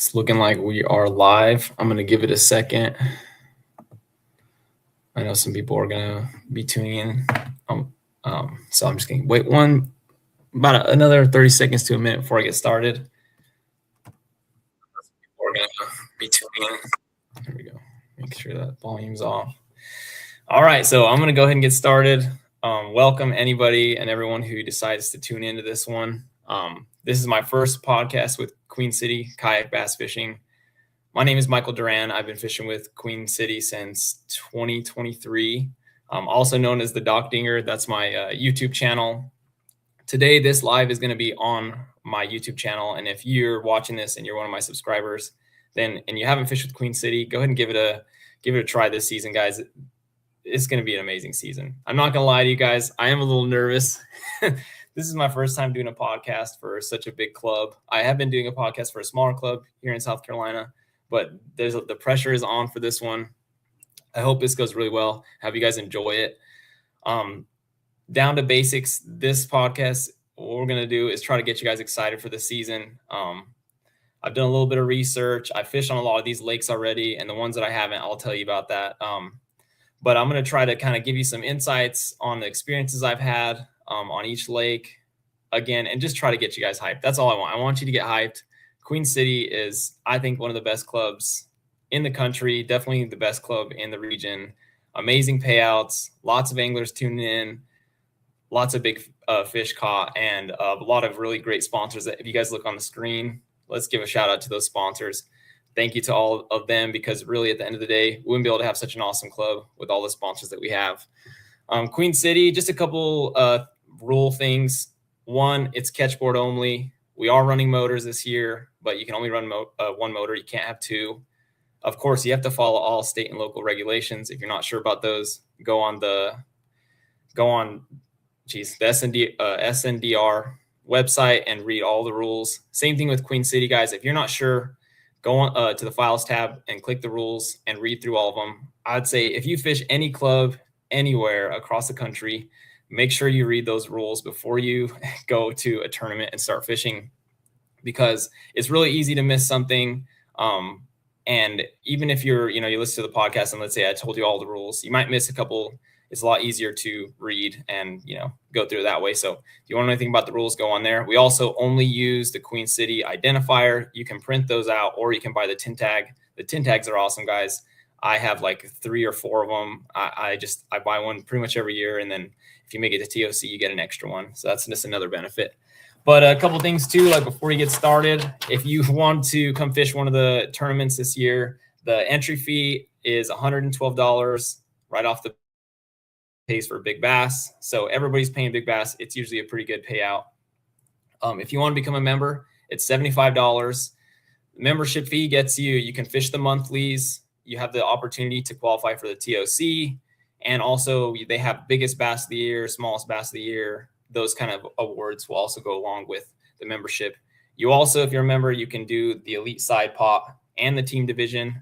It's looking like we are live. I'm going to give it a second. I know some people are going to be tuning in. So I'm just going to wait about another 30 seconds to a minute before I get started. We're going to be tuning in. There we go. Make sure that volume's off. All right, so I'm going to go ahead and get started. Welcome anybody and everyone who decides to tune into this one. This is my first podcast with Queen City Kayak Bass Fishing. My name is Michael Duran. I've been fishing with Queen City since 2023, also known as the Doc Dinger. That's my YouTube channel. Today, this live is going to be on my YouTube channel. And if you're watching this and you're one of my subscribers, and you haven't fished with Queen City, go ahead and give it a try this season, guys. It's going to be an amazing season. I'm not going to lie to you guys. I am a little nervous. This is my first time doing a podcast for such a big club. I have been doing a podcast for a smaller club here in South Carolina, but the pressure is on for this one. I hope this goes really well. Have you guys enjoy it. Down to basics, this podcast, what we're going to do is try to get you guys excited for the season. I've done a little bit of research. I fished on a lot of these lakes already, and the ones that I haven't, I'll tell you about that. But I'm going to try to kind of give you some insights on the experiences I've had on each lake again, and just try to get you guys hyped. That's all I want. I want you to get hyped. Queen City is, I think, one of the best clubs in the country, definitely the best club in the region. Amazing payouts, lots of anglers tuning in, lots of big fish caught, and a lot of really great sponsors. If you guys look on the screen, let's give a shout out to those sponsors. Thank you to all of them, because really at the end of the day, we wouldn't be able to have such an awesome club with all the sponsors that we have. Queen City, just a couple rule things. One, it's catchboard only. We are running motors this year, but you can only run one motor. You can't have two. Of course, you have to follow all state and local regulations. If you're not sure about those, go on the SNDR website and read all the rules. Same thing with Queen City, guys. If you're not sure, go on to the files tab and click the rules and read through all of them. I'd say if you fish any club anywhere across the country, make sure you read those rules before you go to a tournament and start fishing, because it's really easy to miss something. And even if you listen to the podcast and let's say I told you all the rules, you might miss a couple. It's a lot easier to read and, go through that way. So if you want to know anything about the rules, go on there. We also only use the Queen City identifier. You can print those out or you can buy the tin tag. The tin tags are awesome, guys. I have like 3 or 4 of them. I buy one pretty much every year. And then if you make it to TOC, you get an extra one. So that's just another benefit. But a couple things too, like before you get started, if you want to come fish one of the tournaments this year, the entry fee is $112 right off the pays for big bass. So everybody's paying big bass. It's usually a pretty good payout. If you want to become a member, it's $75. Membership fee gets you can fish the monthlies. You have the opportunity to qualify for the TOC. And also they have biggest bass of the year, smallest bass of the year. Those kind of awards will also go along with the membership. You also, if you're a member, you can do the elite side pop and the team division.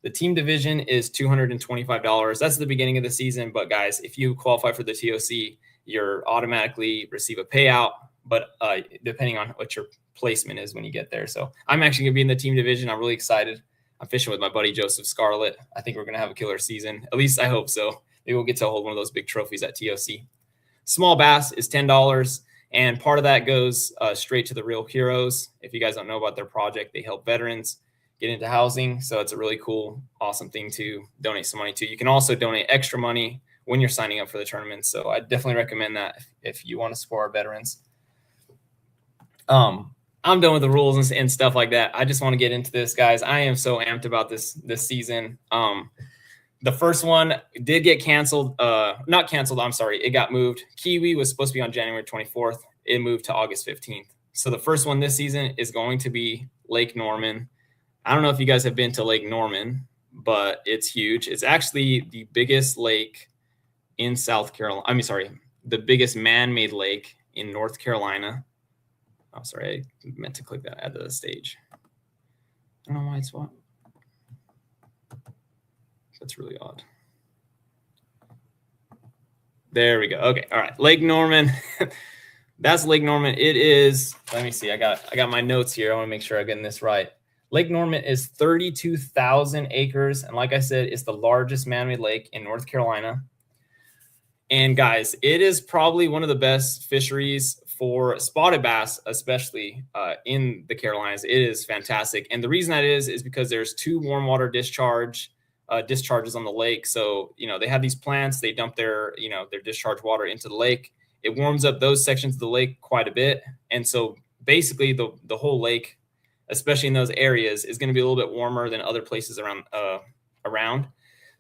The team division is $225. That's the beginning of the season. But guys, if you qualify for the TOC, you're automatically receive a payout, but depending on what your placement is when you get there. So I'm actually going to be in the team division. I'm really excited. I'm fishing with my buddy, Joseph Scarlett. I think we're going to have a killer season. At least I hope so. Maybe we'll get to hold one of those big trophies at TOC. Small bass is $10. And part of that goes straight to the Real Heroes. If you guys don't know about their project, they help veterans get into housing. So it's a really cool, awesome thing to donate some money to. You can also donate extra money when you're signing up for the tournament. So I definitely recommend that if you want to support our veterans. I'm done with the rules and stuff like that. I just want to get into this, guys. I am so amped about this season. The first one did get canceled. Not canceled, I'm sorry. It got moved. Kiwi was supposed to be on January 24th. It moved to August 15th. So the first one this season is going to be Lake Norman. I don't know if you guys have been to Lake Norman, but it's huge. It's actually the biggest lake in South Carolina. The biggest man-made lake in North Carolina. Oh, sorry. I meant to click that at the stage. I don't know why it's what. That's really odd. There we go. Okay. All right. Lake Norman. That's Lake Norman. It is, let me see. I got my notes here. I want to make sure I'm getting this right. Lake Norman is 32,000 acres. And like I said, it's the largest man-made lake in North Carolina. And guys, it is probably one of the best fisheries for spotted bass, especially in the Carolinas. It is fantastic. And the reason that is because there's 2 warm water discharges on the lake. So, they have these plants, they dump their discharge water into the lake. It warms up those sections of the lake quite a bit. And so basically the whole lake, especially in those areas, is going to be a little bit warmer than other places around.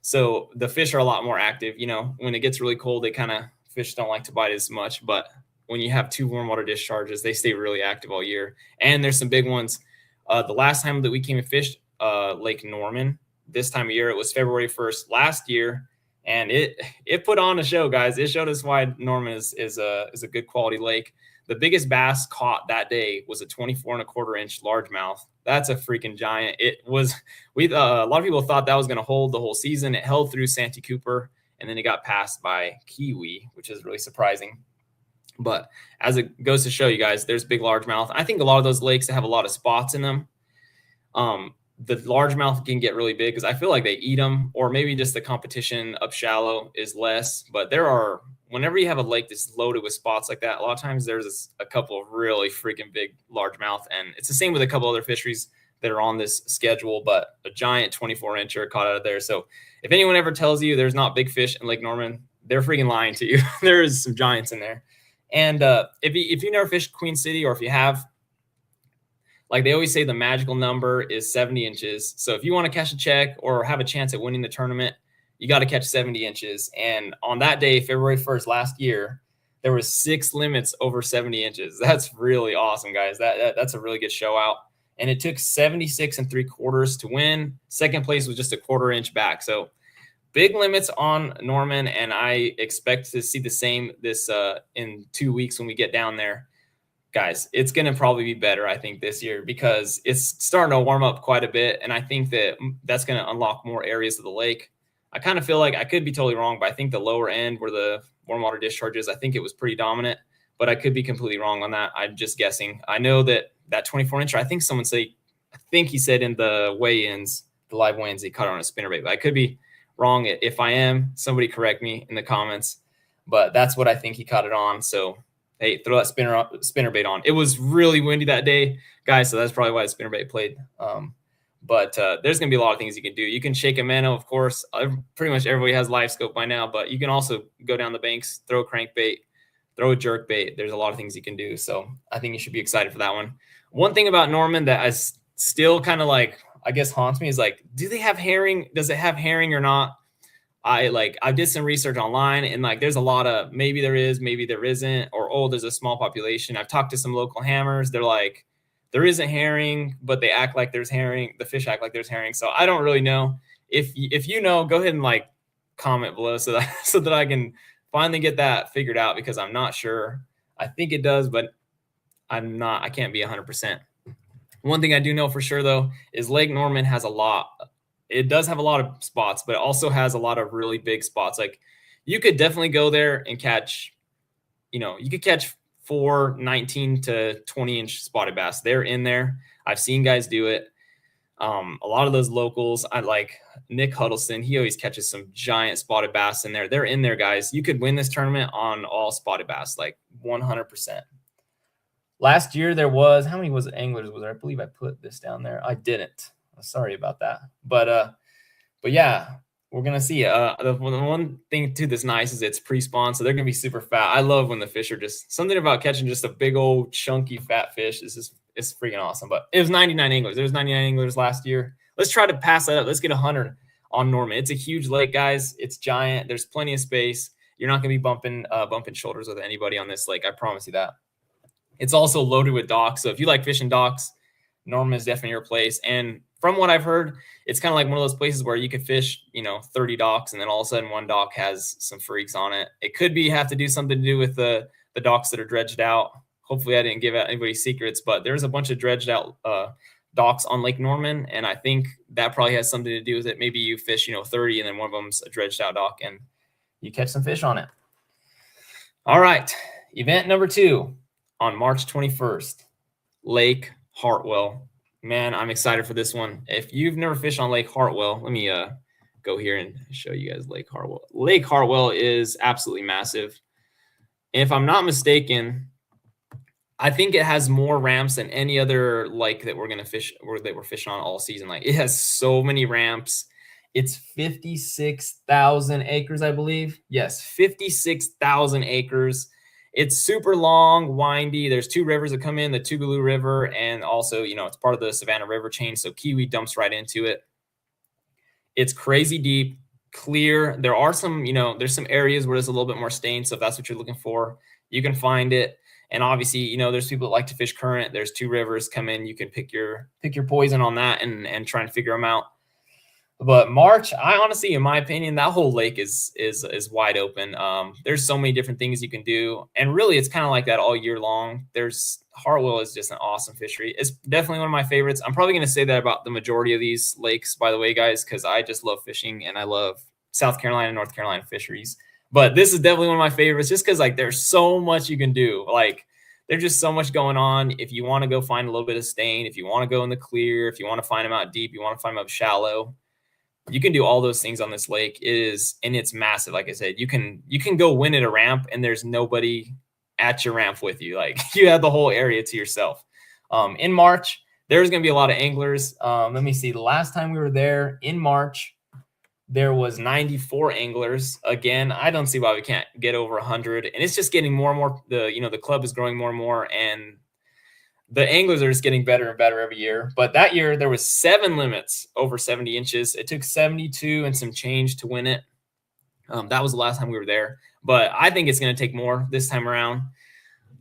So the fish are a lot more active. When it gets really cold, fish don't like to bite as much, but when you have 2 warm water discharges, they stay really active all year. And there's some big ones. The last time that we came and fished Lake Norman, this time of year, it was February 1st last year, and it put on a show, guys. It showed us why Norman is a good quality lake. The biggest bass caught that day was a 24.25-inch largemouth. That's a freaking giant. It was, a lot of people thought that was going to hold the whole season. It held through Santee Cooper, and then it got passed by Kiwi, which is really surprising. But as it goes to show you guys, there's big largemouth. I think a lot of those lakes that have a lot of spots in them, the largemouth can get really big because I feel like they eat them, or maybe just the competition up shallow is less. But whenever you have a lake that's loaded with spots like that, a lot of times there's a couple of really freaking big largemouth. And it's the same with a couple other fisheries that are on this schedule, but a giant 24-incher caught out of there. So if anyone ever tells you there's not big fish in Lake Norman, they're freaking lying to you. There is some giants in there. And if you never fished Queen City, or if you have, like they always say, the magical number is 70 inches. So if you want to cash a check or have a chance at winning the tournament, you got to catch 70 inches. And on that day, February 1st last year, there was 6 limits over 70 inches. That's really awesome, guys. That's a really good show out. And it took 76 3/4 to win. Second place was just a 1/4 inch back. So big limits on Norman, and I expect to see the same this in 2 weeks when we get down there. Guys, it's going to probably be better, I think, this year because it's starting to warm up quite a bit, and I think that's going to unlock more areas of the lake. I kind of feel like, I could be totally wrong, but I think the lower end where the warm water discharges, I think it was pretty dominant, but I could be completely wrong on that. I'm just guessing. I know that 24-incher, I think he said in the weigh-ins, the live weigh-ins, he caught it on a spinnerbait, but I could be wrong. If I am, somebody correct me in the comments, but that's what I think he caught it on. So hey, throw that spinnerbait on. It was really windy that day, guys, so that's probably why the spinnerbait played. But there's going to be a lot of things you can do. You can shake a minnow, of course. Pretty much everybody has live scope by now, but you can also go down the banks, throw a crankbait, throw a jerkbait. There's a lot of things you can do. So I think you should be excited for that one. One thing about Norman that I still kind of like, I guess, haunts me is like, do they have herring? Does it have herring or not? I did some research online, and like there's a lot of maybe there is, maybe there isn't, or there's a small population. I've talked to some local hammers. They're like, there isn't herring, but they act like there's herring. The fish act like there's herring. So I don't really know. If you know, go ahead and like comment below so that I can finally get that figured out, because I'm not sure. I think it does, but I can't be 100%. One thing I do know for sure though is Lake Norman has a lot. It does have a lot of spots, but it also has a lot of really big spots. Like you could definitely go there and catch, you could catch 4 19 to 20-inch spotted bass. They're in there. I've seen guys do it. A lot of those locals, I like Nick Huddleston. He always catches some giant spotted bass in there. They're in there, guys. You could win this tournament on all spotted bass, like 100%. Last year there was, how many anglers was there? I believe I put this down there. I didn't. Sorry about that. But yeah, we're going to see. The one thing too that's nice is it's pre-spawn, so they're going to be super fat. I love when the fish are just, something about catching just a big old chunky fat fish. It's freaking awesome. But it was 99 anglers. There was 99 anglers last year. Let's try to pass that up. Let's get 100 on Norman. It's a huge lake, guys. It's giant. There's plenty of space. You're not going to be bumping shoulders with anybody on this lake. I promise you that. It's also loaded with docks. So if you like fishing docks, Norman is definitely your place. And from what I've heard, it's kind of like one of those places where you could fish, 30 docks, and then all of a sudden one dock has some freaks on it. It could have to do something to do with the docks that are dredged out. Hopefully I didn't give out anybody's secrets, but there's a bunch of dredged out docks on Lake Norman, and I think that probably has something to do with it. Maybe you fish, 30, and then one of them's a dredged out dock, and you catch some fish on it. All right, event number 2 on March 21st, Lake Hartwell. Man, I'm excited for this one. If you've never fished on Lake Hartwell, let me go here and show you guys Lake Hartwell. Lake Hartwell is absolutely massive. And if I'm not mistaken, I think it has more ramps than any other lake that we're gonna fish or that we're fishing on all season. Like, it has so many ramps. It's 56,000 acres, I believe. Yes, 56,000 acres. It's super long, windy. There's two rivers that come in, the Tougaloo River, and also, it's part of the Savannah River chain. So Kiwi dumps right into it. It's crazy deep, clear. There are some, there's some areas where there's a little bit more stain. So if that's what you're looking for, you can find it. And obviously, there's people that like to fish current. There's two rivers come in. You can pick your poison on that and try and figure them out. But March, I honestly, in my opinion, that whole lake is wide open. There's so many different things you can do, and really, it's kind of like that all year long. Hartwell is just an awesome fishery. It's definitely one of my favorites. I'm probably going to say that about the majority of these lakes, by the way, guys, because I just love fishing and I love South Carolina, North Carolina fisheries. But this is definitely one of my favorites, just because like there's so much you can do. Like, there's just so much going on. If you want to go find a little bit of stain, if you want to go in the clear, if you want to find them out deep, you want to find them up shallow, you can do all those things on this lake. It's massive. Like I said, you can go win at a ramp and there's nobody at your ramp with you. Like, you have the whole area to yourself. In March, there's going to be a lot of anglers. Let me see. The last time we were there in March, there was 94 anglers. Again, I don't see why we can't get over 100. And it's just getting more and more. The club is growing more and more, and the anglers are just getting better and better every year. But that year there was 7 limits over 70 inches. It took 72 and some change to win it. That was the last time we were there. But I think it's going to take more this time around.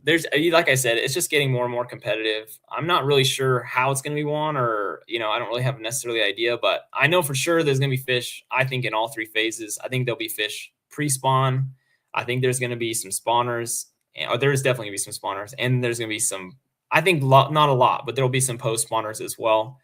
Like I said, it's just getting more and more competitive. I'm not really sure how it's going to be won, or, I don't really have necessarily idea, but I know for sure there's going to be fish, I think, in all 3 phases. I think there'll be fish pre-spawn. I think there's going to be some spawners, or there's definitely going to be some spawners, and there's going to be some, I think not a lot, but there'll be some post spawners as well.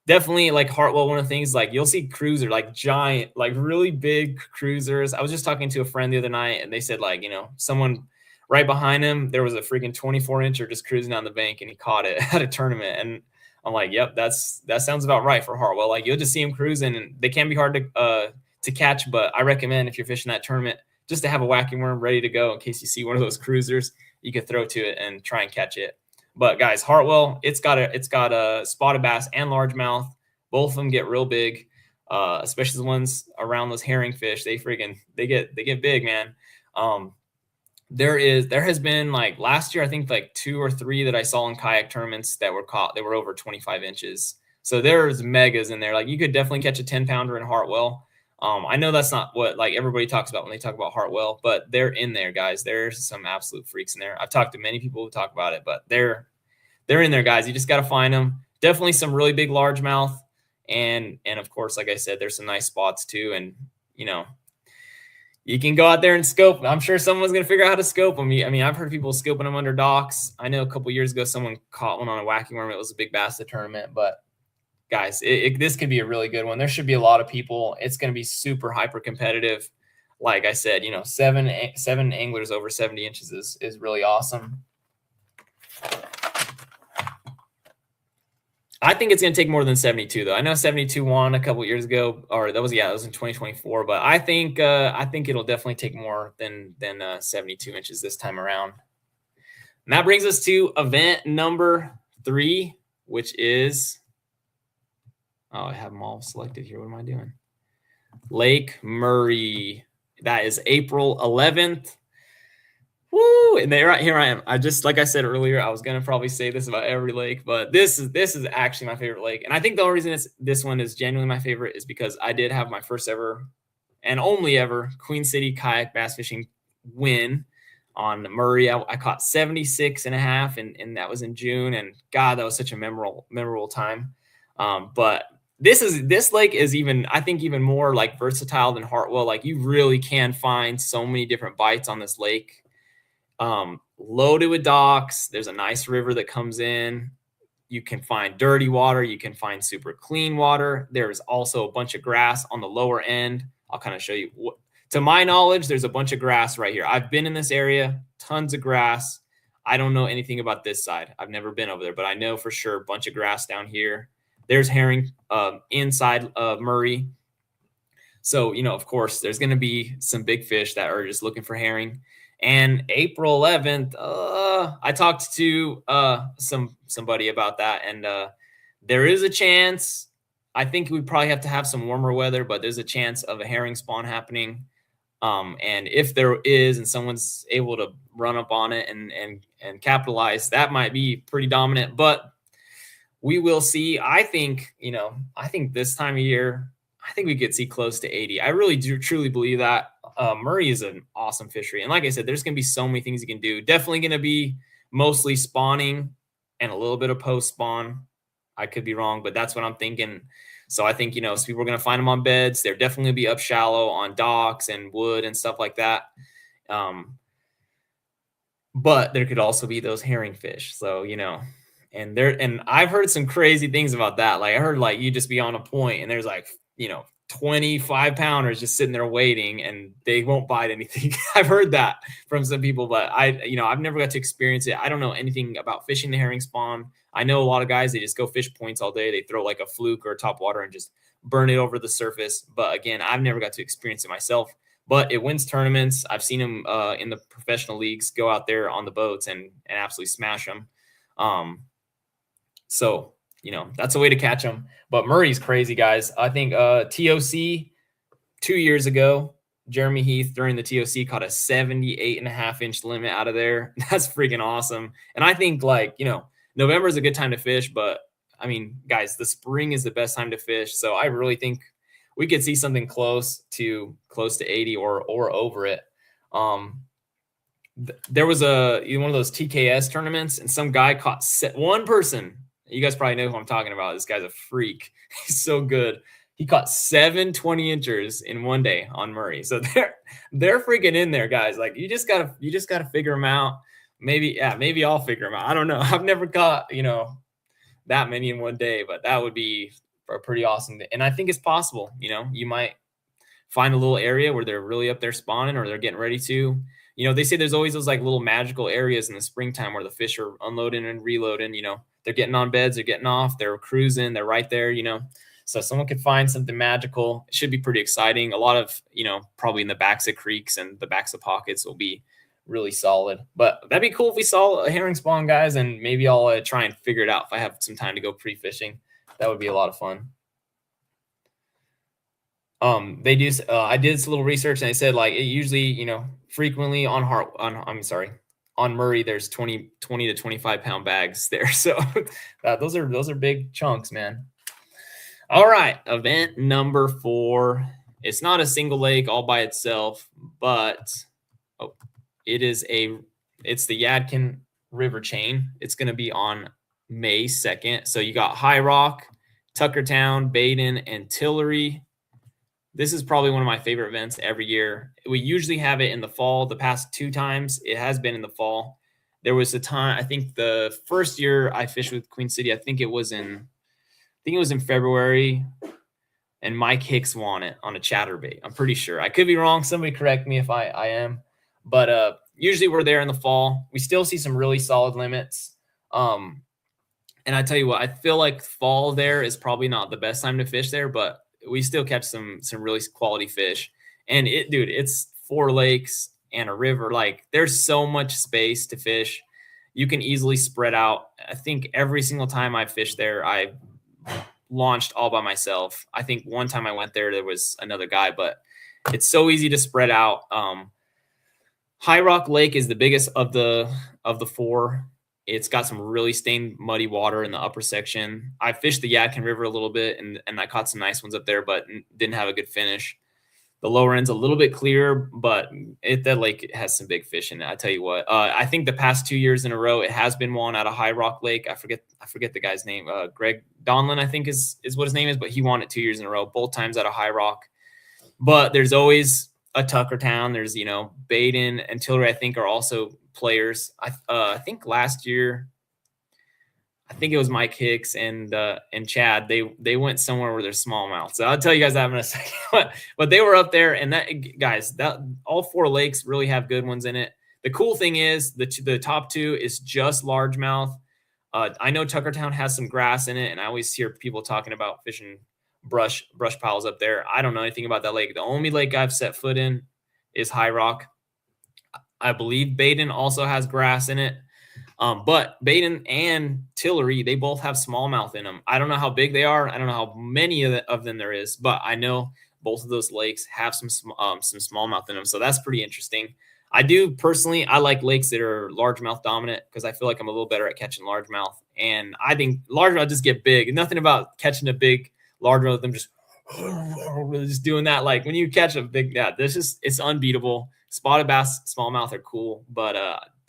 Definitely, like Hartwell, one of the things, like, you'll see cruiser, like giant, like really big cruisers. I was just talking to a friend the other night, and they said, like, someone right behind him, there was a freaking 24-incher just cruising down the bank, and he caught it at a tournament. And I'm like, yep, that sounds about right for Hartwell. Like, you'll just see him cruising, and they can be hard to catch, but I recommend, if you're fishing that tournament, just to have a whacking worm ready to go in case you see one of those cruisers, you can throw to it and try and catch it. But guys, Hartwell, it's got a spotted bass and largemouth. Both of them get real big, especially the ones around those herring fish. They get big, man. There has been, like, last year, I think, like 2 or 3 that I saw in kayak tournaments that were caught. They were over 25 inches. So there's megas in there. Like, you could definitely catch a 10-pounder in Hartwell. I know that's not what, like, everybody talks about when they talk about Hartwell, but they're in there, guys. There's some absolute freaks in there. I've talked to many people who talk about it, but they're in there, guys. You just got to find them. Definitely some really big largemouth. And of course, like I said, there's some nice spots too. And, you can go out there and scope. I'm sure someone's going to figure out how to scope them. I mean, I've heard people scoping them under docks. I know a couple years ago, someone caught one on a whacking worm. It was a big bass tournament, but guys, this could be a really good one. There should be a lot of people. It's going to be super hyper competitive. Like I said, 7 anglers over 70 inches is really awesome. I think it's going to take more than 72, though. I know 72 won a couple years ago, or that was in 2024. But I think it'll definitely take more than 72 inches this time around. And that brings us to event number 3, which is, I have them all selected here. What am I doing? Lake Murray. That is April 11th. Woo! And here I am. Like I said earlier, I was gonna probably say this about every lake, but this is actually my favorite lake. And I think the only reason this one is genuinely my favorite is because I did have my first ever and only ever Queen City kayak bass fishing win on Murray. I caught 76.5, and that was in June. And God, that was such a memorable time. But this lake is I think even more like versatile than Hartwell. Like, you really can find so many different bites on this lake. Loaded with docks. There's a nice river that comes in. You can find dirty water. You can find super clean water. There's also a bunch of grass on the lower end. I'll kind of show you. To my knowledge, there's a bunch of grass right here. I've been in this area, tons of grass. I don't know anything about this side. I've never been over there, but I know for sure a bunch of grass down here. There's herring inside of Murray. So, of course, there's going to be some big fish that are just looking for herring. And April 11th, I talked to somebody about that, and there is a chance. I think we probably have to have some warmer weather, but there's a chance of a herring spawn happening. And if there is, and someone's able to run up on it and capitalize, that might be pretty dominant. But we will see. I think this time of year, I think we could see close to 80. I really do truly believe that. Murray is an awesome fishery. And like I said, there's going to be so many things you can do. Definitely going to be mostly spawning and a little bit of post spawn. I could be wrong, but that's what I'm thinking. So I think, so people are going to find them on beds. They're definitely going to be up shallow on docks and wood and stuff like that. But there could also be those herring fish. So, and I've heard some crazy things about that. Like I heard you just be on a point and there's 25 pounders just sitting there waiting and they won't bite anything. I've heard that from some people, but I've never got to experience it. I don't know anything about fishing the herring spawn. I know a lot of guys, they just go fish points all day. They throw a fluke or a top water and just burn it over the surface. But again, I've never got to experience it myself, but it wins tournaments. I've seen them in the professional leagues go out there on the boats and absolutely smash them. So, that's a way to catch them. But Murray's crazy, guys. I think TOC 2 years ago, Jeremy Heath during the TOC caught a 78.5-inch limit out of there. That's freaking awesome. And I think November is a good time to fish, but I mean, guys, the spring is the best time to fish. So I really think we could see something close to 80 or over it. There was one of those TKS tournaments, and some guy caught one person. You guys probably know who I'm talking about. This guy's a freak. He's so good. He caught 7 20-inchers in one day on Murray. So they're freaking in there, guys. You just gotta figure them out. Maybe I'll figure them out. I don't know. I've never caught that many in one day, but that would be a pretty awesome day. And I think it's possible. You might find a little area where they're really up there spawning or they're getting ready to. They say there's always those little magical areas in the springtime where the fish are unloading and reloading. They're getting on beds, they're getting off, they're cruising, they're right there. So someone could find something magical. It should be pretty exciting. A lot of probably in the backs of creeks and the backs of pockets will be really solid. But that'd be cool if we saw a herring spawn, guys, and maybe I'll try and figure it out if I have some time to go pre-fishing. That would be a lot of fun. They do. I did a little research, and they said it usually, frequently on Murray, there's 20 to 25 pound bags there. So those are big chunks, man. All right, event number 4. It's not a single lake all by itself, but it's the Yadkin River chain. It's going to be on May 2nd. So you got High Rock, Tuckertown, Baden, and Tillery. This is probably one of my favorite events every year. We usually have it in the fall. The past 2 times, it has been in the fall. There was a time, I think the first year I fished with Queen City, I think it was in February, and Mike Hicks won it on a chatterbait. I'm pretty sure. I could be wrong. Somebody correct me if I am. But usually we're there in the fall. We still see some really solid limits. And I tell you what, I feel like fall there is probably not the best time to fish there, but we still catch some really quality fish. And it's 4 lakes and a river. There's so much space to fish. You can easily spread out. I think every single time I fished there, I launched all by myself. I think one time I went there was another guy, but it's so easy to spread out. High Rock Lake is the biggest of the 4. It's got some really stained, muddy water in the upper section. I fished the Yadkin River a little bit, and I caught some nice ones up there, but didn't have a good finish. The lower end's a little bit clearer, but that lake has some big fish in it. I tell you what, I think the past 2 years in a row, it has been won out of High Rock Lake. I forget the guy's name. Greg Donlin, I think is what his name is, but he won it 2 years in a row, both times out of High Rock. But there's always a Tuckertown. There's Baden and Tillery, I think, are also players. I think last year, I think it was Mike Hicks and Chad. They went somewhere where there's smallmouth. So I'll tell you guys that in a second. But they were up there, and that all 4 lakes really have good ones in it. The cool thing is the top two is just largemouth. I know Tuckertown has some grass in it, and I always hear people talking about fishing brush piles up there. I don't know anything about that lake. The only lake I've set foot in is High Rock. I believe Baden also has grass in it. But Baden and Tillery, they both have smallmouth in them. I don't know how big they are. I don't know how many of them there is, but I know both of those lakes have some smallmouth in them. So that's pretty interesting. I do personally, I like lakes that are largemouth dominant because I feel like I'm a little better at catching largemouth. And I think largemouth just get big. Nothing about catching a big largemouth, them just doing that. Like when you catch a big, it's unbeatable. Spotted bass, smallmouth are cool, but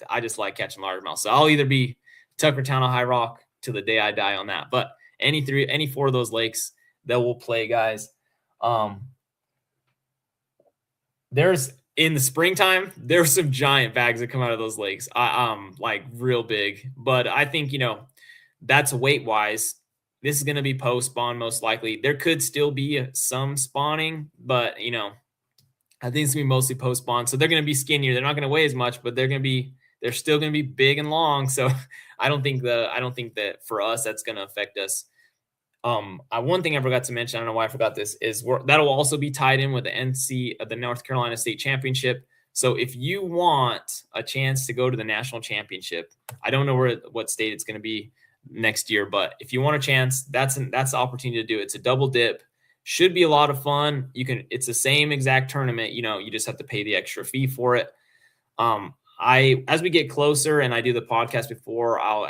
I just like catching largemouth. So I'll either be Tuckertown or High Rock to the day I die on that. But any four of those lakes that will play, guys. There's in the springtime, there's some giant bags that come out of those lakes. Like real big. But I think, that's weight wise. This is going to be post spawn most likely. There could still be some spawning, but I think it's gonna be mostly post spawn. So they're gonna be skinnier. They're not gonna weigh as much, but they're still gonna be big and long. So I don't think that for us that's gonna affect us. One thing I forgot to mention, I don't know why I forgot this, is that'll also be tied in with the North Carolina State Championship. So if you want a chance to go to the national championship, I don't know what state it's gonna be next year, but if you want a chance, that's the opportunity to do it. It's a double dip. Should be a lot of fun. It's the same exact tournament. You just have to pay the extra fee for it. As we get closer and I do the podcast before, I'll,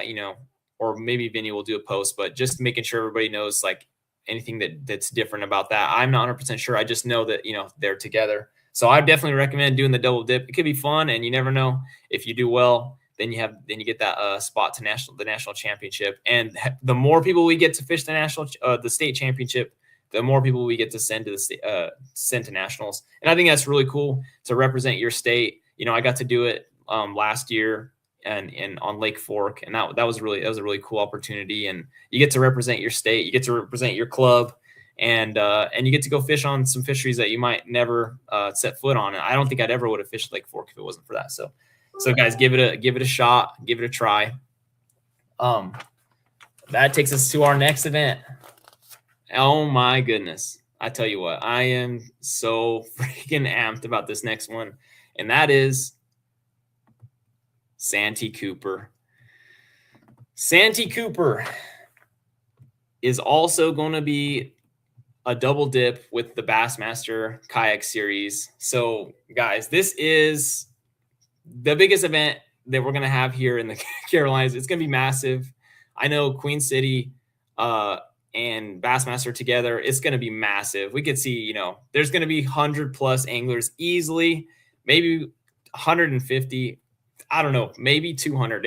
or maybe Vinny will do a post, but just making sure everybody knows like anything that's different about that. I'm not 100% sure. I just know that, they're together. So I definitely recommend doing the double dip. It could be fun, and you never know if you do well, then you get that spot to the national championship. And the more people we get to fish the state championship, the more people we get to send to nationals. And I think that's really cool to represent your state. I got to do it last year and on Lake Fork, and that was a really cool opportunity. And you get to represent your state, you get to represent your club, and you get to go fish on some fisheries that you might never set foot on. And I don't think I'd ever would have fished Lake Fork if it wasn't for that. So guys, give it a shot, give it a try. That takes us to our next event. Oh my goodness. I tell you what, I am so freaking amped about this next one. And that is Santee Cooper. Santee Cooper is also going to be a double dip with the Bassmaster Kayak Series. So guys, this is the biggest event that we're going to have here in the Carolinas. It's going to be massive. I know Queen City, and Bassmaster together, it's going to be massive. We could see, there's going to be 100+ anglers easily, maybe 150. I don't know, maybe 200.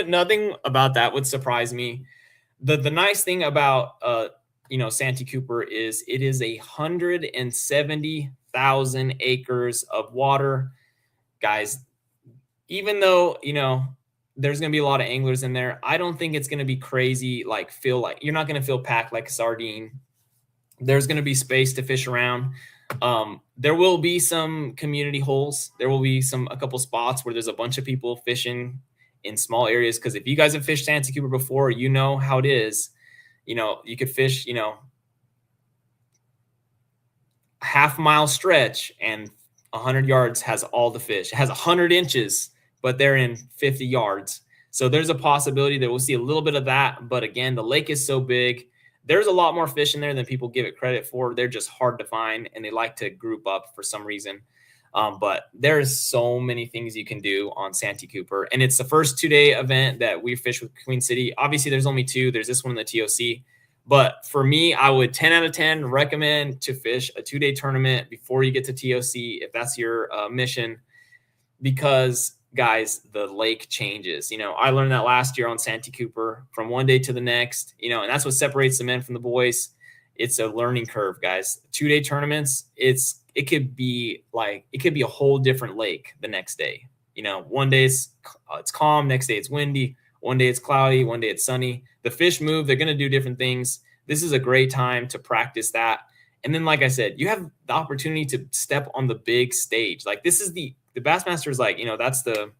Nothing about that would surprise me. The nice thing about, Santee Cooper is it is 170,000 acres of water. Guys, even though, there's going to be a lot of anglers in there, I don't think it's going to be crazy. You're not going to feel packed like a sardine. There's going to be space to fish around. There will be some community holes. There will be a couple spots where there's a bunch of people fishing in small areas. Because if you guys have fished Santee Cooper before, you know how it is. You could fish, half-mile stretch, and 100 yards has all the fish. It has 100 inches. But they're in 50 yards. So there's a possibility that we'll see a little bit of that. But again, the lake is so big. There's a lot more fish in there than people give it credit for. They're just hard to find, and they like to group up for some reason. But there's so many things you can do on Santee Cooper. And it's the first 2-day event that we fish with Queen City. Obviously, there's only 2. There's this one in the TOC. But for me, I would 10 out of 10 recommend to fish a 2-day tournament before you get to TOC if that's your mission, because guys, the lake changes. I learned that last year on Santee Cooper from one day to the next, and that's what separates the men from the boys. It's a learning curve, guys. 2-day tournaments, it could be a whole different lake the next day. One day it's calm, next day it's windy, one day it's cloudy, one day it's sunny. The fish move, they're going to do different things. This is a great time to practice that. And then, like I said, you have the opportunity to step on the big stage. Like this is the Bassmaster is like, that's the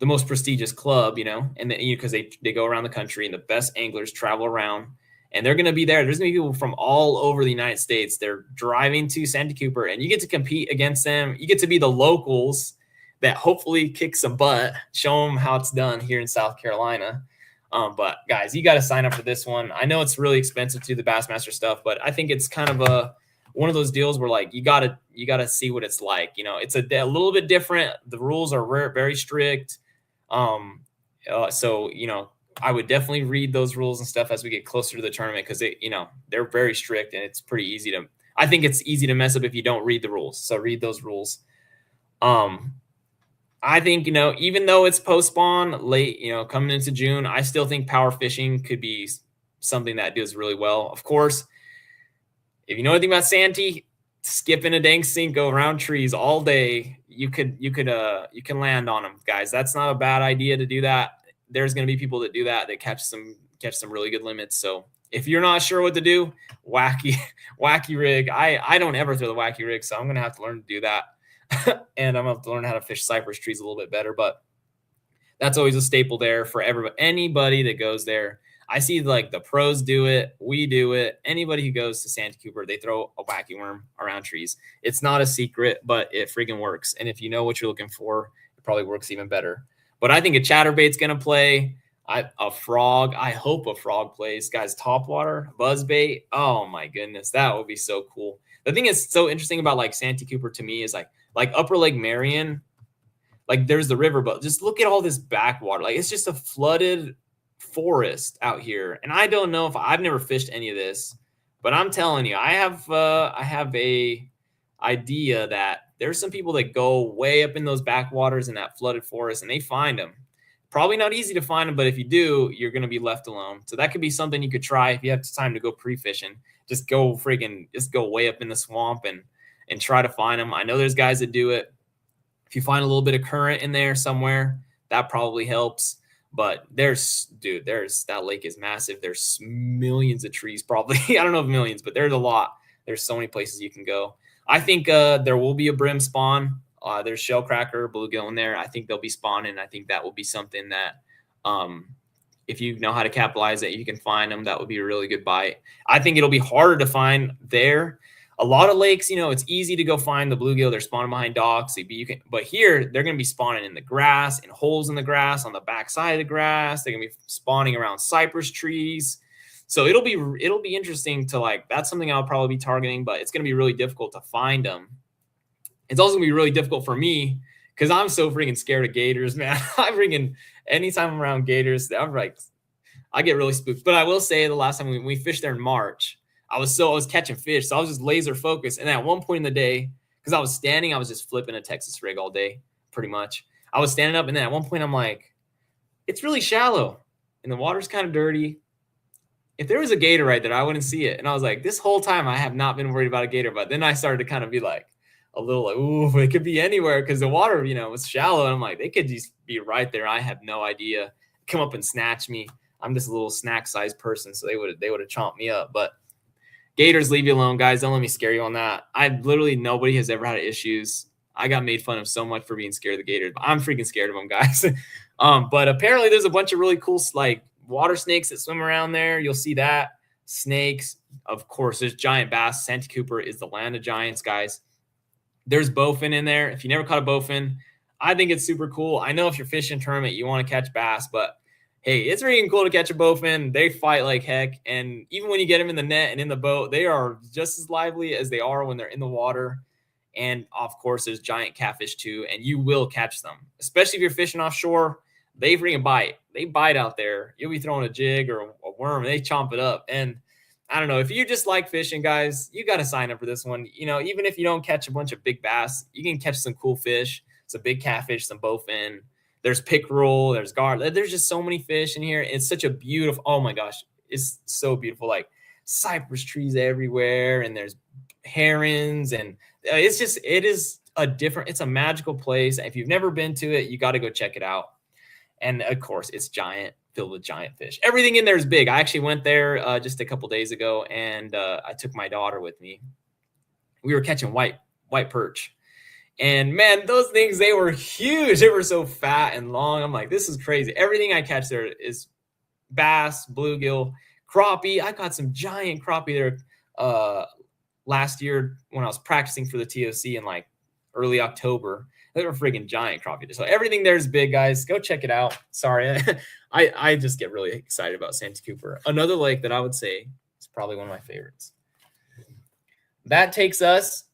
most prestigious club, and because they go around the country and the best anglers travel around and they're going to be there. There's going to be people from all over the United States. They're driving to Santee Cooper and you get to compete against them. You get to be the locals that hopefully kick some butt, show them how it's done here in South Carolina. But guys, you got to sign up for this one. I know it's really expensive to do the Bassmaster stuff, but I think it's kind of one of those deals where like you gotta see what it's like. It's a little bit different. The rules are very strict. So I would definitely read those rules and stuff as we get closer to the tournament because they're very strict and it's pretty easy to. I think it's easy to mess up if you don't read the rules. So read those rules. I think, even though it's post-spawn late, coming into June, I still think power fishing could be something that does really well. Of course, if you know anything about Santee, skipping a dang Cinco around trees all day, you can land on them, guys. That's not a bad idea to do that. There's going to be people that do that catch some really good limits. So if you're not sure what to do, wacky rig. I don't ever throw the wacky rig, so I'm going to have to learn to do that. And I'm going to have to learn how to fish cypress trees a little bit better, but that's always a staple there for anybody that goes there. I see like the pros do it. We do it. Anybody who goes to Santee Cooper, they throw a wacky worm around trees. It's not a secret, but it freaking works. And if you know what you're looking for, it probably works even better. But I think a chatterbait's going to play. A frog. I hope a frog plays. Guys, topwater, buzzbait. Oh my goodness. That would be so cool. The thing is so interesting about like Santee Cooper to me is like Upper Lake Marion, like there's the river, but just look at all this backwater. Like it's just a flooded forest out here. And I don't know if I've never fished any of this, but I'm telling you, I have a idea that there's some people that go way up in those backwaters in that flooded forest and they find them. Probably not easy to find them, but if you do, you're going to be left alone. So that could be something you could try if you have time to go pre-fishing. Just go way up in the swamp and try to find them. I know there's guys that do it. If you find a little bit of current in there somewhere, that probably helps. But that lake is massive. There's millions of trees, probably. I don't know if millions, but there's a lot. There's so many places you can go. I think there will be a brim spawn. There's shellcracker, bluegill in there. I think they'll be spawning. I think that will be something that if you know how to capitalize it, you can find them. That would be a really good bite. I think it'll be harder to find there. A lot of lakes, it's easy to go find the bluegill. They're spawning behind docks. But here, they're going to be spawning in the grass, in holes in the grass, on the back side of the grass. They're going to be spawning around cypress trees. So it'll be interesting to that's something I'll probably be targeting, but it's going to be really difficult to find them. It's also going to be really difficult for me because I'm so freaking scared of gators, man. Anytime I'm around gators, I get really spooked. But I will say the last time we fished there in March, I was catching fish. So I was just laser focused. And at one point in the day, because I was just flipping a Texas rig all day, pretty much. I was standing up and then at one point I'm like, it's really shallow and the water's kind of dirty. If there was a gator right there, I wouldn't see it. And I was like, this whole time I have not been worried about a gator. But then I started to kind of be like, a little like, ooh, it could be anywhere because the water, was shallow. And I'm like, they could just be right there. I have no idea. Come up and snatch me. I'm just a little snack-sized person, so they would have chomped me up. But gators, leave you alone, guys. Don't let me scare you on that. Nobody has ever had issues. I got made fun of so much for being scared of the gators, but I'm freaking scared of them, guys. But apparently there's a bunch of really cool water snakes that swim around there. You'll see that. Snakes, of course. There's giant bass. Santee Cooper is the land of giants, guys. There's bowfin in there. If you never caught a bowfin, I think it's super cool. I know if you're fishing tournament, you want to catch bass, but hey, it's really cool to catch a bowfin. They fight like heck. And even when you get them in the net and in the boat, they are just as lively as they are when they're in the water. And of course, there's giant catfish too, and you will catch them, especially if you're fishing offshore. They freaking bite. They bite out there. You'll be throwing a jig or a worm, and they chomp it up. And I don't know. If you just like fishing, guys, you got to sign up for this one. Even if you don't catch a bunch of big bass, you can catch some cool fish, some big catfish, some bowfin. There's pickerel, there's garlic. There's just so many fish in here. It's such a beautiful, oh my gosh, it's so beautiful. Like cypress trees everywhere, and there's herons, and it's a magical place. If you've never been to it, you got to go check it out. And of course, it's giant, filled with giant fish. Everything in there is big. I actually went there just a couple days ago, and I took my daughter with me. We were catching white perch And man, those things, they were huge. They were so fat and long. I'm like, this is crazy. Everything I catch there is bass, bluegill, crappie. I caught some giant crappie there last year when I was practicing for the TOC in like early October. They were freaking giant crappie. So everything there is big, guys. Go check it out. Sorry, I just get really excited about Santee Cooper. Another lake that I would say is probably one of my favorites. That takes us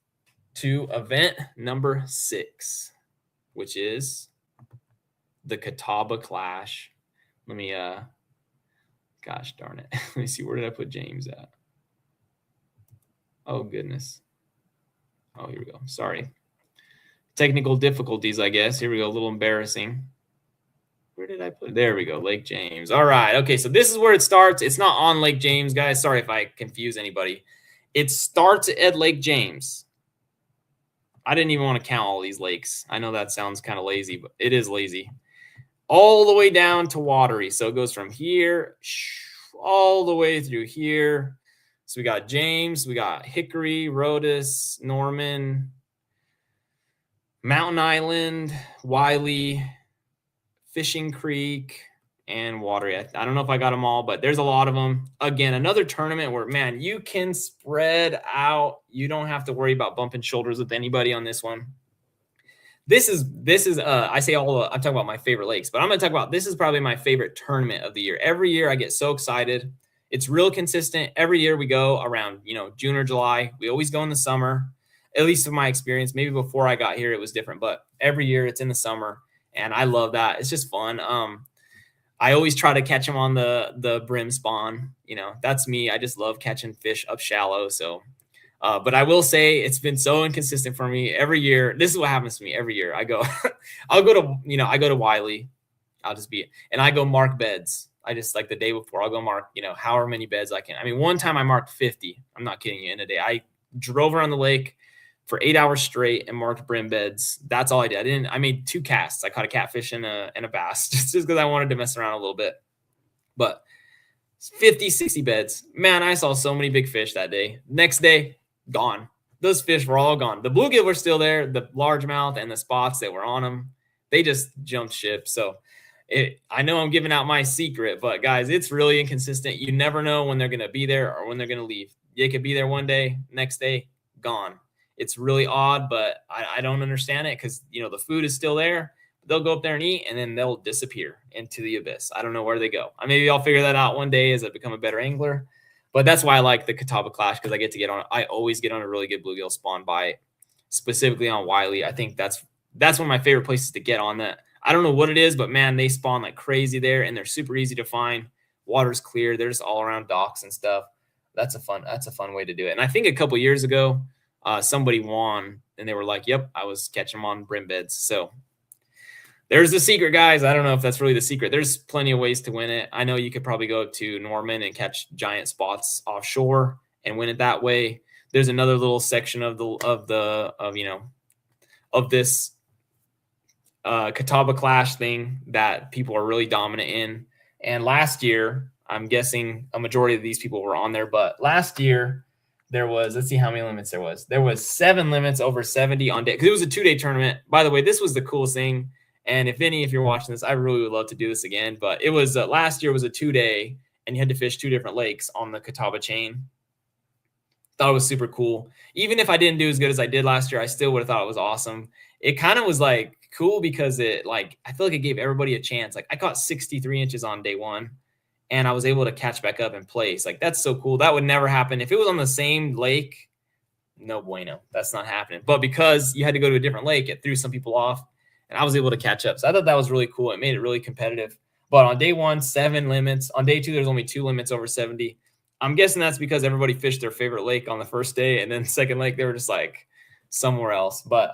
to event number 6, which is the Catawba Clash. Let me gosh darn it. Let me see, where did I put James at? Oh goodness. Oh, here we go. Sorry. Technical difficulties, I guess. Here we go. A little embarrassing. Where did I put it? There we go. Lake James. All right. Okay, so this is where it starts. It's not on Lake James, guys. Sorry if I confuse anybody. It starts at Lake James. I didn't even want to count all these lakes. I know that sounds kind of lazy, but it is lazy. All the way down to Watery. So it goes from here all the way through here. So we got James, we got Hickory, Rhodus, Norman, Mountain Island, Wiley, Fishing Creek, and Watery. I don't know if I got them all, but there's a lot of them. Again, another tournament where, man, you can spread out. You don't have to worry about bumping shoulders with anybody on this one. This is I say I'm talking about my favorite lakes, but I'm going to talk about, this is probably my favorite tournament of the year. Every year I get so excited. It's real consistent. Every year we go around, June or July. We always go in the summer, at least in my experience. Maybe before I got here, it was different, but every year it's in the summer, and I love that. It's just fun. I always try to catch them on the brim spawn. That's me. I just love catching fish up shallow. So, but I will say it's been so inconsistent for me every year. This is what happens to me every year. I go, I go to Wiley. And I go mark beds. I just, like, the day before, I'll go mark, however many beds I can. I mean, one time I marked 50. I'm not kidding you, in a day. I drove around the lake for 8 hours straight and marked brim beds. That's all I did. I made 2 casts. I caught a catfish and a bass just because I wanted to mess around a little bit. But 50, 60 beds. Man, I saw so many big fish that day. Next day, gone. Those fish were all gone. The bluegill were still there. The largemouth and the spots that were on them, they just jumped ship. So I know I'm giving out my secret, but guys, it's really inconsistent. You never know when they're going to be there or when they're going to leave. They could be there one day, next day, gone. It's really odd, but I don't understand it because, the food is still there. They'll go up there and eat, and then they'll disappear into the abyss. I don't know where they go. Maybe I'll figure that out one day as I become a better angler. But that's why I like the Catawba Clash, because I always get on a really good bluegill spawn bite, specifically on Wiley. I think that's one of my favorite places to get on that. I don't know what it is, but man, they spawn like crazy there, and they're super easy to find. Water's clear. They're just all around docks and stuff. That's a fun way to do it. And I think a couple years ago, somebody won, and they were like, "Yep, I was catching them on brim beds." So there's the secret, guys. I don't know if that's really the secret. There's plenty of ways to win it. I know you could probably go to Norman and catch giant spots offshore and win it that way. There's another little section of this Catawba Clash thing that people are really dominant in. And last year, I'm guessing a majority of these people were on there, but last year there was, let's see how many limits there was. There was 7 limits over 70 on day, because it was a 2-day tournament. By the way, this was the coolest thing. And if you're watching this, I really would love to do this again. But it was last year was a 2-day, and you had to fish 2 different lakes on the Catawba chain. Thought it was super cool. Even if I didn't do as good as I did last year, I still would have thought it was awesome. It kind of was like cool because I feel like it gave everybody a chance. Like, I caught 63 inches on day 1, and I was able to catch back up and place. Like, that's so cool. That would never happen if it was on the same lake. No bueno. That's not happening. But because you had to go to a different lake, it threw some people off, and I was able to catch up. So I thought that was really cool. It made it really competitive. But on day 1, 7 limits. On day 2, there's only 2 limits over 70. I'm guessing that's because everybody fished their favorite lake on the first day, and then second lake, they were just like somewhere else. But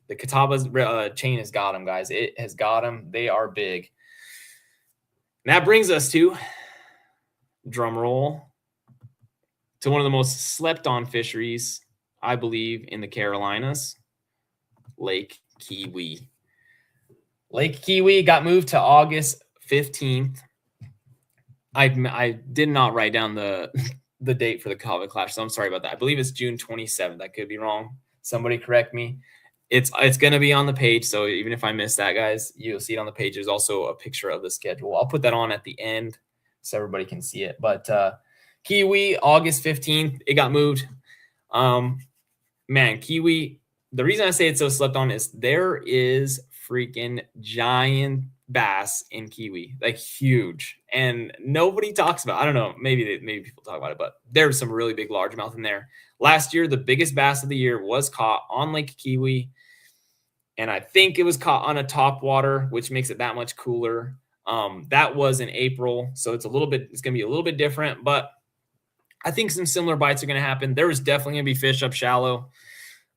the Catawba's chain has got them, guys. It has got them. They are big. And that brings us to, drum roll, to one of the most slept on fisheries, I believe, in the Carolinas, Lake Kiwi. Lake Kiwi got moved to August 15th. I did not write down the date for the Catawba Clash, so I'm sorry about that. I believe it's June 27th. I could be wrong. Somebody correct me. It's going to be on the page. So even if I miss that, guys, you'll see it on the page. There's also a picture of the schedule. I'll put that on at the end so everybody can see it. But Kiwi, August 15th, it got moved. Man, Kiwi, the reason I say it's so slept on is there is freaking giant bass in Kiwi, like huge, and nobody talks about. I don't know, maybe people talk about it, but there's some really big largemouth in there. Last year, the biggest bass of the year was caught on Lake Kiwi, and I think it was caught on a top water, which makes it that much cooler. That was in April, so it's going to be a little bit different, but I think some similar bites are going to happen. There was definitely going to be fish up shallow.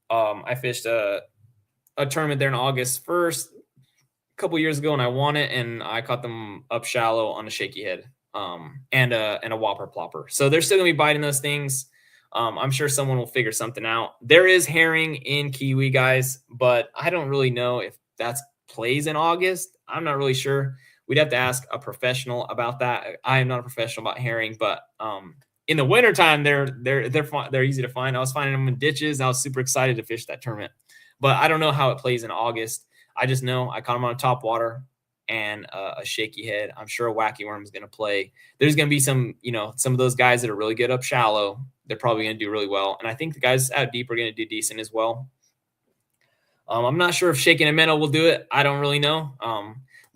I fished a tournament there in August 1st a couple years ago, and I won it, and I caught them up shallow on a shaky head and a whopper plopper. So they're still going to be biting those things. I'm sure someone will figure something out. There is herring in Kiwi, guys, but I don't really know if that plays in August. I'm not really sure. We'd have to ask a professional about that. I am not a professional about herring, but in the wintertime, they're easy to find. I was finding them in ditches. I was super excited to fish that tournament, but I don't know how it plays in August. I just know I caught them on a top water and a shaky head. I'm sure a wacky worm is going to play. There's going to be some of those guys that are really good up shallow. They're probably going to do really well. And I think the guys out deep are going to do decent as well. I'm not sure if shaking a minnow will do it. I don't really know.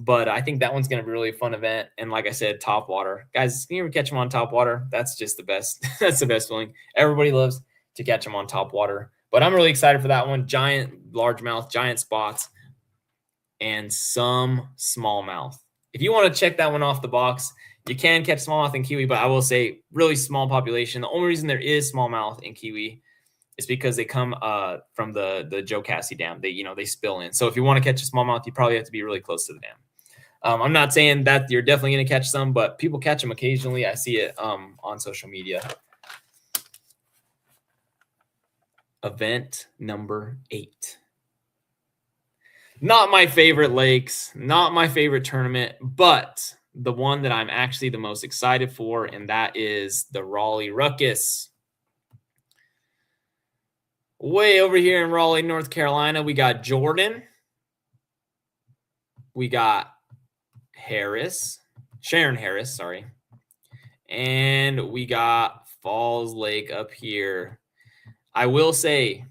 But I think that one's going to be a really fun event. And like I said, top water. Guys, can you ever catch them on top water? That's just the best. That's the best feeling. Everybody loves to catch them on top water. But I'm really excited for that one. Giant largemouth, giant spots, and some smallmouth. If you want to check that one off the box, you can catch smallmouth in Kiwi, but I will say really small population. The only reason there is smallmouth in Kiwi is because they come from the Joe Cassie Dam. They spill in. So if you want to catch a smallmouth, you probably have to be really close to the dam. I'm not saying that you're definitely going to catch some, but people catch them occasionally. I see it on social media. Event number 8. Not my favorite lakes, not my favorite tournament, but the one that I'm actually the most excited for, and that is the Raleigh Ruckus. Way over here in Raleigh, North Carolina, we got Jordan. We got Sharon Harris, sorry. And we got Falls Lake up here. I will say,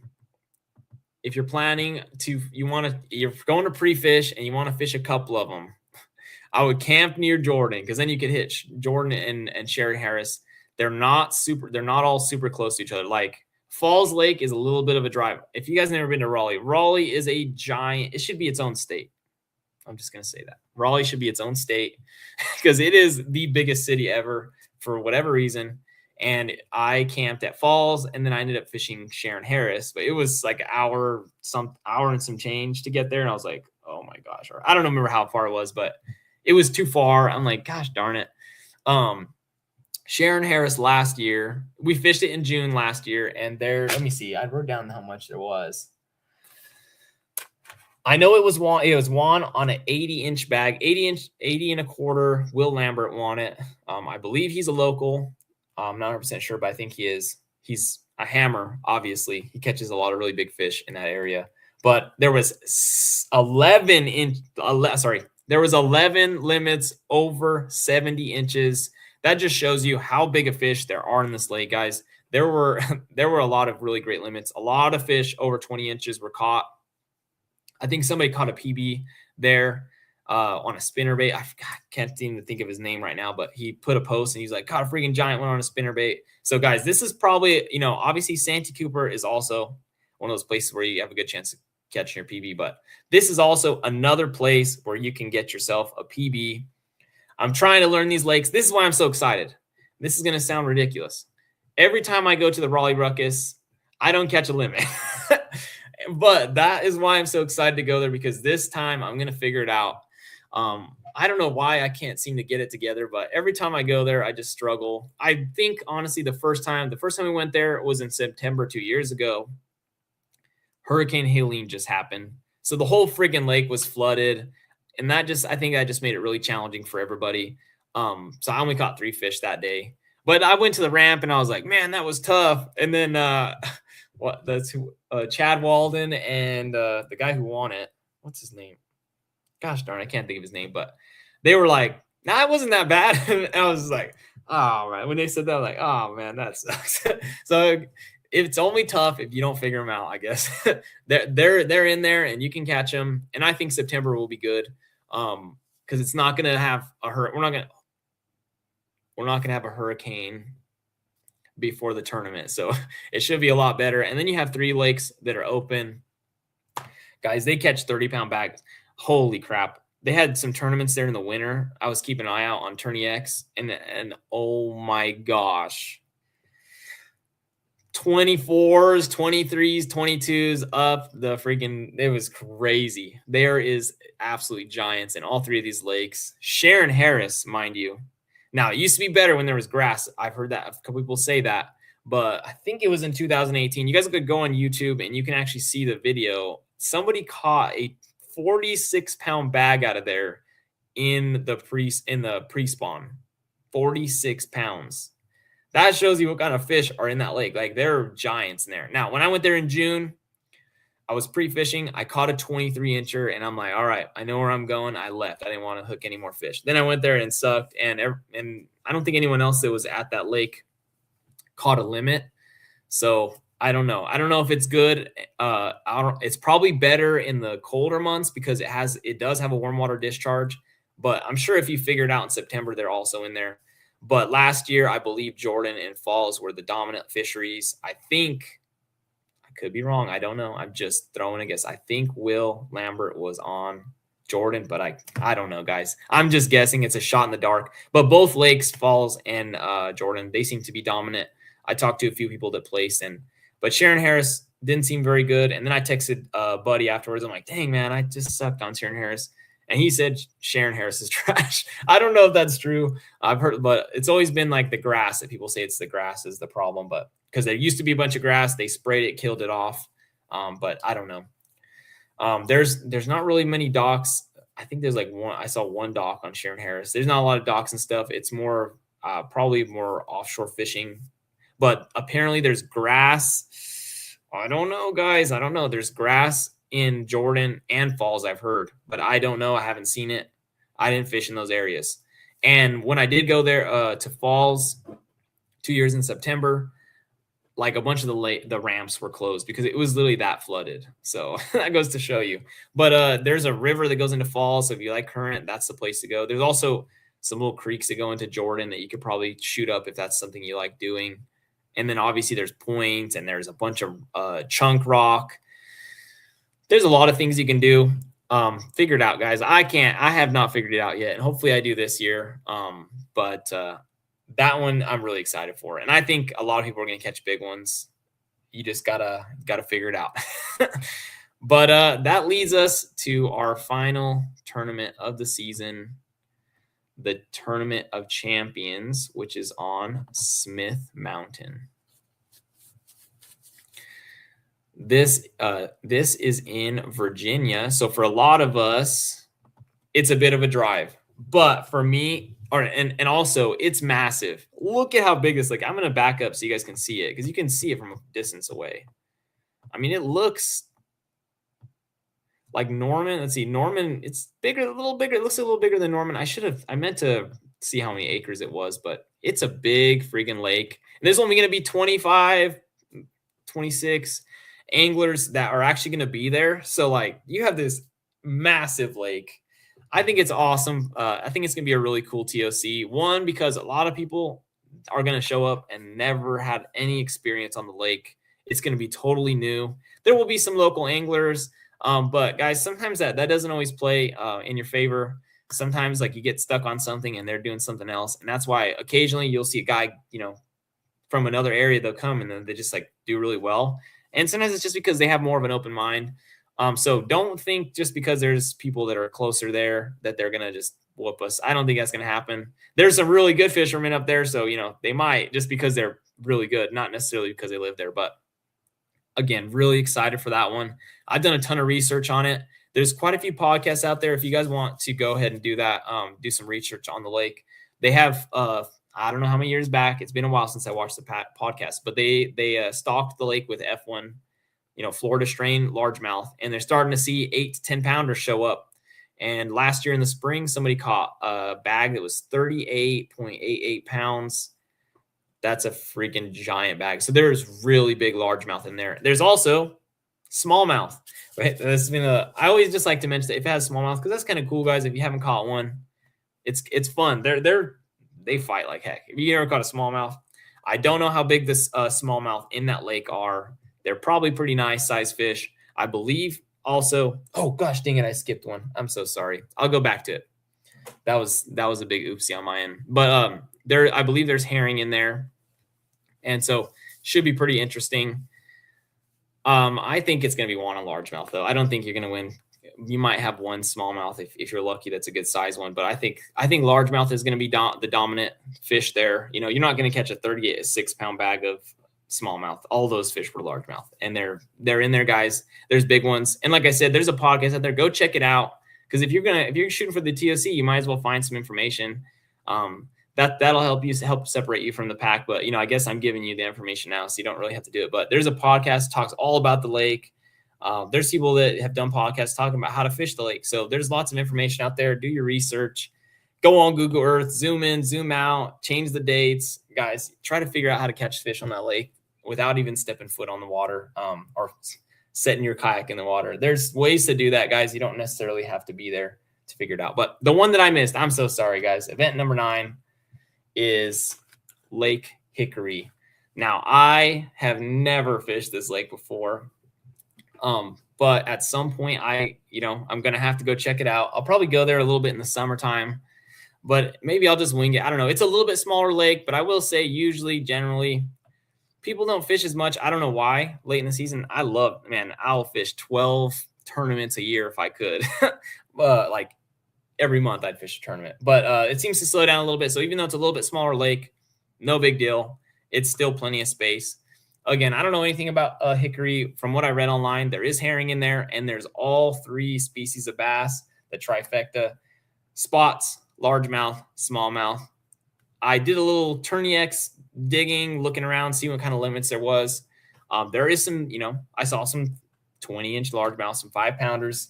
if you're planning to, you're going to pre-fish and you want to fish a couple of them, I would camp near Jordan, because then you could hit Jordan and Sharon Harris. They're not all super close to each other. Like Falls Lake is a little bit of a drive. If you guys have never been to Raleigh, Raleigh is a giant, it should be its own state. I'm just going to say that. Raleigh should be its own state because it is the biggest city ever for whatever reason. And I camped at Falls, and then I ended up fishing Sharon Harris, but it was like an hour and some change to get there. And I was like, oh my gosh, or I don't remember how far it was, but it was too far. I'm like, gosh darn it. Sharon Harris last year, we fished it in June last year, and let me see, I wrote down how much there was. I know it was won on an 80-inch bag, 80 and a quarter. Will Lambert won it. I believe he's a local. I'm not 100% sure, but I think he is. He's a hammer, obviously. He catches a lot of really big fish in that area. But there was 11 limits over 70 inches. That just shows you how big of fish there are in this lake, guys. There were a lot of really great limits. A lot of fish over 20 inches were caught. I think somebody caught a PB there on a spinnerbait. I can't even think of his name right now, but he put a post and he's like, caught a freaking giant one on a spinnerbait. So guys, this is probably, obviously Santee Cooper is also one of those places where you have a good chance of catching your PB, but this is also another place where you can get yourself a PB. I'm trying to learn these lakes. This is why I'm so excited. This is going to sound ridiculous. Every time I go to the Raleigh Ruckus, I don't catch a limit. But that is why I'm so excited to go there, because this time I'm going to figure it out. I don't know why I can't seem to get it together, but every time I go there, I just struggle. I think, honestly, the first time we went there was in September 2 years ago. Hurricane Helene just happened. So the whole friggin' lake was flooded. And I think that just made it really challenging for everybody. So I only caught 3 fish that day. But I went to the ramp and I was like, man, that was tough. And then what that's who Chad Walden and the guy who won it. What's his name? Gosh darn, I can't think of his name, but they were like, nah, it wasn't that bad. And I was like, oh man, when they said that, I'm like, oh man, that sucks. So it's only tough if you don't figure them out, I guess. they're in there and you can catch them. And I think September will be good. Because it's not gonna have we're not gonna have a hurricane before the tournament. So it should be a lot better. And then you have 3 lakes that are open. Guys, they catch 30-pound bags. Holy crap. They had some tournaments there in the winter. I was keeping an eye out on Tourney X, and oh my gosh. 24s, 23s, 22s up the freaking, it was crazy. There is absolutely giants in all 3 of these lakes. Sharon Harris, mind you. Now, it used to be better when there was grass. I've heard that. A couple people say that, but I think it was in 2018. You guys could go on YouTube and you can actually see the video. Somebody caught a 46-pound bag out of there in the pre-spawn. 46 pounds. That shows you what kind of fish are in that lake. Like, there are giants in there. Now, when I went there in June, I was pre-fishing. I caught a 23-incher, and I'm like, all right, I know where I'm going. I left. I didn't want to hook any more fish. Then I went there and sucked, and I don't think anyone else that was at that lake caught a limit. So I don't know. I don't know if it's good. It's probably better in the colder months because it does have a warm water discharge. But I'm sure if you figure it out in September, they're also in there. But last year, I believe Jordan and Falls were the dominant fisheries. I think, I could be wrong. I don't know. I'm just throwing a guess. I think Will Lambert was on Jordan, but I don't know, guys. I'm just guessing. It's a shot in the dark. But both lakes, Falls and Jordan, they seem to be dominant. I talked to a few people that placed, but Sharon Harris didn't seem very good. And then I texted Buddy afterwards. I'm like, dang, man, I just sucked on Sharon Harris. And he said Sharon Harris is trash. I don't know if that's true. I've heard, but it's always been like the grass that people say it's the grass is the problem. But because there used to be a bunch of grass, they sprayed it, killed it off. But I don't know. There's not really many docks. I think there's like one. I saw one dock on Sharon Harris. There's not a lot of docks and stuff. It's more probably more offshore fishing. But apparently there's grass. I don't know, guys. I don't know. There's grass in Jordan and Falls, I've heard, but I don't know. I haven't seen it. I didn't fish in those areas. And when I did go there to Falls 2 years in September, like a bunch of the ramps were closed because it was literally that flooded. So that goes to show you. But there's a river that goes into Falls. So if you like current, that's the place to go. There's also some little creeks that go into Jordan that you could probably shoot up if that's something you like doing. And then obviously there's points and there's a bunch of chunk rock. There's a lot of things you can do. Figure it out, guys. I have not figured it out yet. And hopefully I do this year. But that one I'm really excited for. And I think a lot of people are going to catch big ones. You just gotta figure it out. But that leads us to our final tournament of the season, the Tournament of Champions, which is on Smith Mountain. This is in Virginia. So for a lot of us, it's a bit of a drive. But for me, and also it's massive. Look at how big this lake. I'm going to back up so you guys can see it because you can see it from a distance away. I mean, it looks like Norman. Let's see, Norman, it's bigger, a little bigger. It looks a little bigger than Norman. I meant to see how many acres it was, but it's a big freaking lake. And there's only going to be 25, 26 anglers that are actually going to be there. So like you have this massive lake. I think it's awesome. I think it's going to be a really cool TOC. One, because a lot of people are going to show up and never had any experience on the lake. It's going to be totally new. There will be some local anglers. But guys, sometimes that doesn't always play in your favor. Sometimes like you get stuck on something and they're doing something else. And that's why occasionally you'll see a guy, from another area, they'll come and then they just like do really well. And sometimes it's just because they have more of an open mind. So don't think just because there's people that are closer there that they're going to just whoop us. I don't think that's going to happen. There's some really good fishermen up there. So, they might just because they're really good, not necessarily because they live there. But again, really excited for that one. I've done a ton of research on it. There's quite a few podcasts out there. If you guys want to go ahead and do that, do some research on the lake. They have, I I don't know how many years back. It's been a while since I watched the podcast, but they stocked the lake with F1, Florida strain largemouth, and they're starting to see 8 to 10 pounders show up. And last year in the spring, somebody caught a bag that was 38.88 pounds. That's a freaking giant bag. So there's really big largemouth in there. There's also smallmouth. Right? I always just like to mention that if it has smallmouth, because that's kind of cool, guys. If you haven't caught one, it's fun. They fight like heck. If you ever caught a smallmouth, I don't know how big this smallmouth in that lake are. They're probably pretty nice size fish. I believe also, oh gosh, dang it, I skipped one. I'm so sorry. I'll go back to it. That was a big oopsie on my end. But I believe there's herring in there. And so should be pretty interesting. I think it's going to be one on largemouth, though. I don't think you're going to win. You might have one smallmouth if you're lucky. That's a good size one. But I think largemouth is going to be the dominant fish there. You're not going to catch a 36-pound bag of smallmouth. All those fish were largemouth, and they're in there, guys. There's big ones, and like I said, there's a podcast out there. Go check it out, because if you're shooting for the TOC, you might as well find some information. That'll help separate you from the pack. But I guess I'm giving you the information now, so you don't really have to do it. But there's a podcast that talks all about the lake. There's people that have done podcasts talking about how to fish the lake. So there's lots of information out there. Do your research. Go on Google Earth, zoom in, zoom out, change the dates. Guys, try to figure out how to catch fish on that lake without even stepping foot on the water, or setting your kayak in the water. There's ways to do that, guys. You don't necessarily have to be there to figure it out. But the one that I missed, I'm so sorry, guys. Event number 9 is Lake Hickory. Now, I have never fished this lake before. But at some point I'm going to have to go check it out. I'll probably go there a little bit in the summertime, but maybe I'll just wing it. I don't know. It's a little bit smaller lake, but I will say generally people don't fish as much. I don't know why late in the season. I'll fish 12 tournaments a year if I could. Like every month I'd fish a tournament, but it seems to slow down a little bit. So even though it's a little bit smaller lake, no big deal. It's still plenty of space. Again, I don't know anything about hickory. From what I read online, there is herring in there, and there's all 3 species of bass, the trifecta: spots, largemouth, smallmouth. I did a little Turnieks digging, looking around, seeing what kind of limits there was. There is some, I saw some 20-inch largemouth, some 5-pounders.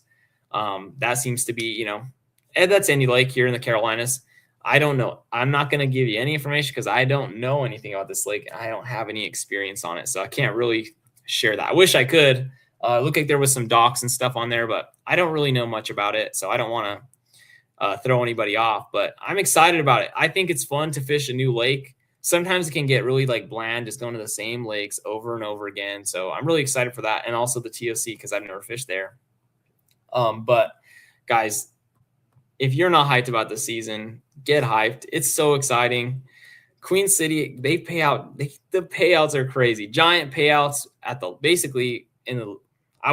That seems to be, and that's any lake here in the Carolinas. I don't know. I'm not going to give you any information because I don't know anything about this lake. I don't have any experience on it, so I can't really share that. I wish I could. It looked like there was some docks and stuff on there, but I don't really know much about it, so I don't want to throw anybody off. But I'm excited about it. I think it's fun to fish a new lake. Sometimes it can get really bland, just going to the same lakes over and over again. So I'm really excited for that, and also the TOC because I've never fished there. But guys, if you're not hyped about the season, get hyped. It's so exciting. Queen City, they pay out. The payouts are crazy. Giant payouts I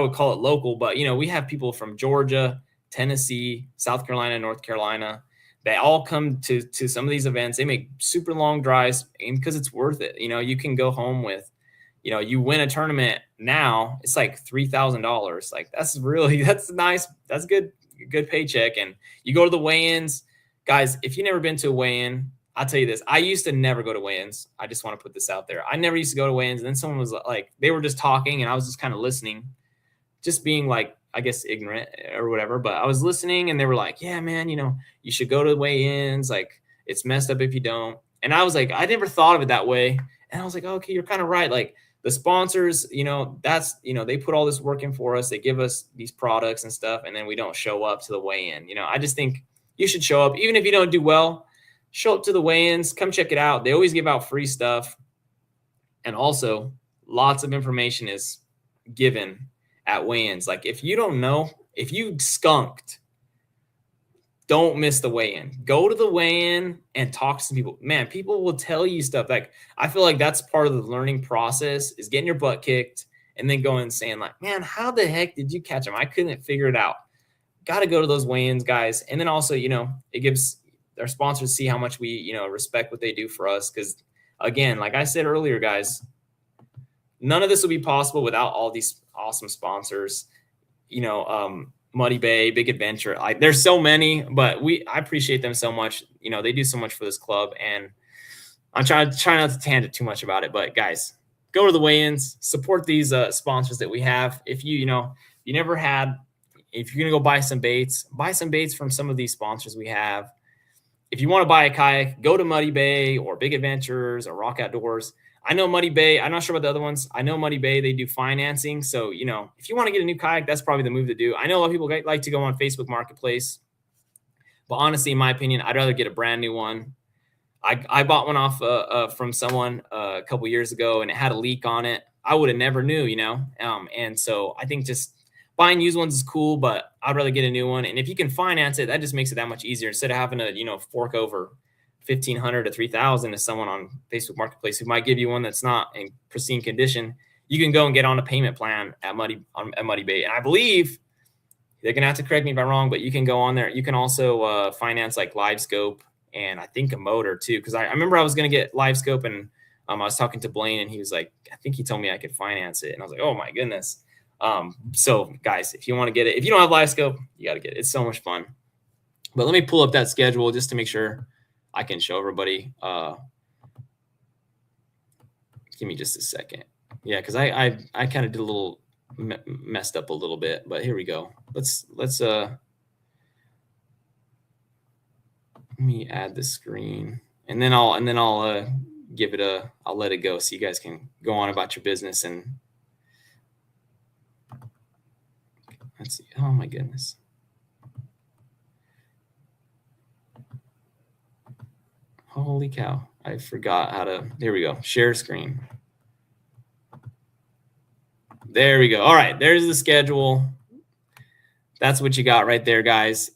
would call it local, but we have people from Georgia, Tennessee, South Carolina, North Carolina. They all come to some of these events. They make super long drives, and because it's worth it. You can go home with, you win a tournament now, it's like $3,000. That's nice. That's good paycheck. And you go to the weigh-ins. Guys, if you've never been to a weigh-in, I'll tell you this. I used to never go to weigh-ins. I just want to put this out there. I never used to go to weigh-ins. And then someone was they were just talking, and I was just kind of listening, just being I guess ignorant or whatever. But I was listening, and they were like, yeah, man, you should go to the weigh-ins. It's messed up if you don't. And I was like, I never thought of it that way. And I was like, okay, you're kind of right. The sponsors, they put all this work in for us. They give us these products and stuff, and then we don't show up to the weigh-in. I just think you should show up. Even if you don't do well, show up to the weigh-ins. Come check it out. They always give out free stuff. And also, lots of information is given at weigh-ins. If you don't know, if you skunked, don't miss the weigh-in. Go to the weigh-in and talk to some people. Man, people will tell you stuff. I feel like that's part of the learning process, is getting your butt kicked and then going and saying man, how the heck did you catch them? I couldn't figure it out. Got to go to those weigh-ins, guys. And then also, it gives our sponsors see how much we, respect what they do for us. Because again, like I said earlier, guys, none of this would be possible without all these awesome sponsors. Muddy Bay, Big Adventure. There's so many, but I appreciate them so much. They do so much for this club, and I'm trying not to tangent too much about it, but guys, go to the weigh-ins, support these sponsors that we have. If you never had, if you're gonna go buy some baits from some of these sponsors we have. If you want to buy a kayak, go to Muddy Bay or Big Adventures or Rock Outdoors. I know Muddy Bay. I'm not sure about the other ones. I know Muddy Bay, they do financing. So, if you want to get a new kayak, that's probably the move to do. I know a lot of people like to go on Facebook Marketplace. But honestly, in my opinion, I'd rather get a brand new one. I bought one off from someone a couple years ago, and it had a leak on it. I would have never knew, and so I think just buying used ones is cool, but I'd rather get a new one. And if you can finance it, that just makes it that much easier instead of having to fork over $1,500 to $3,000 to someone on Facebook Marketplace who might give you one that's not in pristine condition. You can go and get on a payment plan at Muddy Bay, and I believe they're gonna have to correct me if I'm wrong, but you can go on there. You can also finance like LiveScope. And I think a motor too, because I remember I was going to get LiveScope, and I was talking to Blaine, and he was like, I think he told me I could finance it. And I was like, oh my goodness. So guys, if you want to get it, if you don't have LiveScope, you got to get it. It's so much fun. But let me pull up that schedule just to make sure I can show everybody. Give me just a second. Yeah, because I kind of did a little messed up a little bit, but here we go. Let's let me add the screen, and then I'll give it I'll let it go so you guys can go on about your business. And let's see. Oh my goodness. Holy cow. I forgot how to, there we go. Share screen. There we go. All right. There's the schedule. That's what you got right there, guys.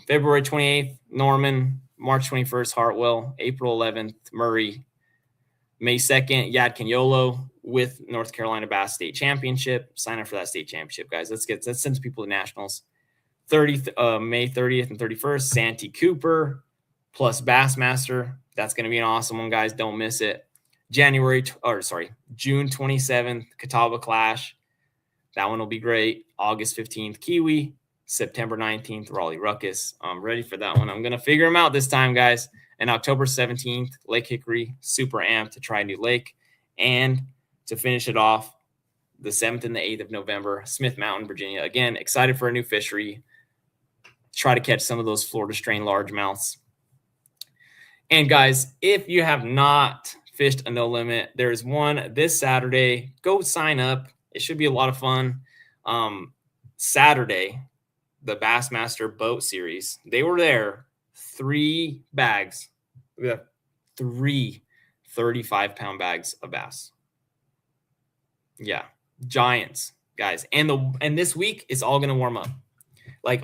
February 28th, Norman. March 21st, Hartwell. April 11th, Murray. May 2nd, Yadkin Yolo with North Carolina Bass State Championship. Sign up for that state championship, guys. Let's send people to nationals. May 30th and 31st, Santee Cooper plus Bassmaster. That's going to be an awesome one, guys. Don't miss it. June 27th, Catawba Clash. That one will be great. August 15th, Kiwi. September 19th, Raleigh Ruckus. I'm ready for that one. I'm going to figure them out this time, guys. And October 17th, Lake Hickory. Super amped to try a new lake. And to finish it off, the 7th and the 8th of November, Smith Mountain, Virginia. Again, excited for a new fishery. Try to catch some of those Florida strain largemouths. And guys, if you have not fished a no limit, there's one this Saturday. Go sign up. It should be a lot of fun. Saturday, the Bassmaster Boat Series. They were there. 3 bags. We have 3 35-pound bags of bass. Yeah, giants, guys. And this week it's all gonna warm up. I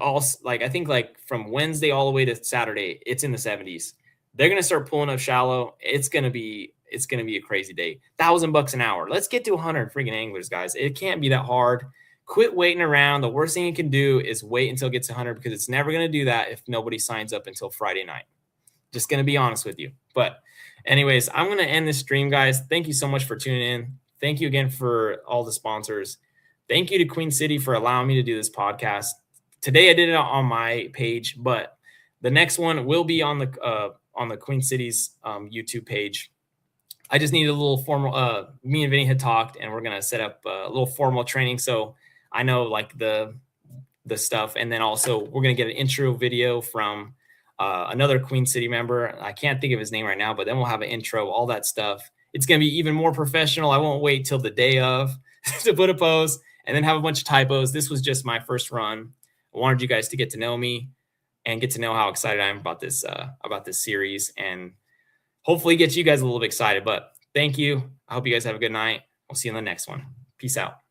think from Wednesday all the way to Saturday, it's in the 70s. They're gonna start pulling up shallow. It's gonna be a crazy day. $1,000 an hour. Let's get to 100 freaking anglers, guys. It can't be that hard. Quit waiting around. The worst thing you can do is wait until it gets 100, because it's never going to do that if nobody signs up until Friday night. Just going to be honest with you. But anyways, I'm going to end this stream, guys. Thank you so much for tuning in. Thank you again for all the sponsors. Thank you to Queen City for allowing me to do this podcast. Today I did it on my page, but the next one will be on the Queen City's YouTube page. I just need a little formal, me and Vinny had talked, and we're going to set up a little formal training. So I know like the stuff. And then also we're going to get an intro video from another Queen City member. I can't think of his name right now, but then we'll have an intro, all that stuff. It's going to be even more professional. I won't wait till the day of to put a post and then have a bunch of typos. This was just my first run. I wanted you guys to get to know me and get to know how excited I am about this series, and hopefully get you guys a little bit excited. But thank you. I hope you guys have a good night. We'll see you in the next one. Peace out.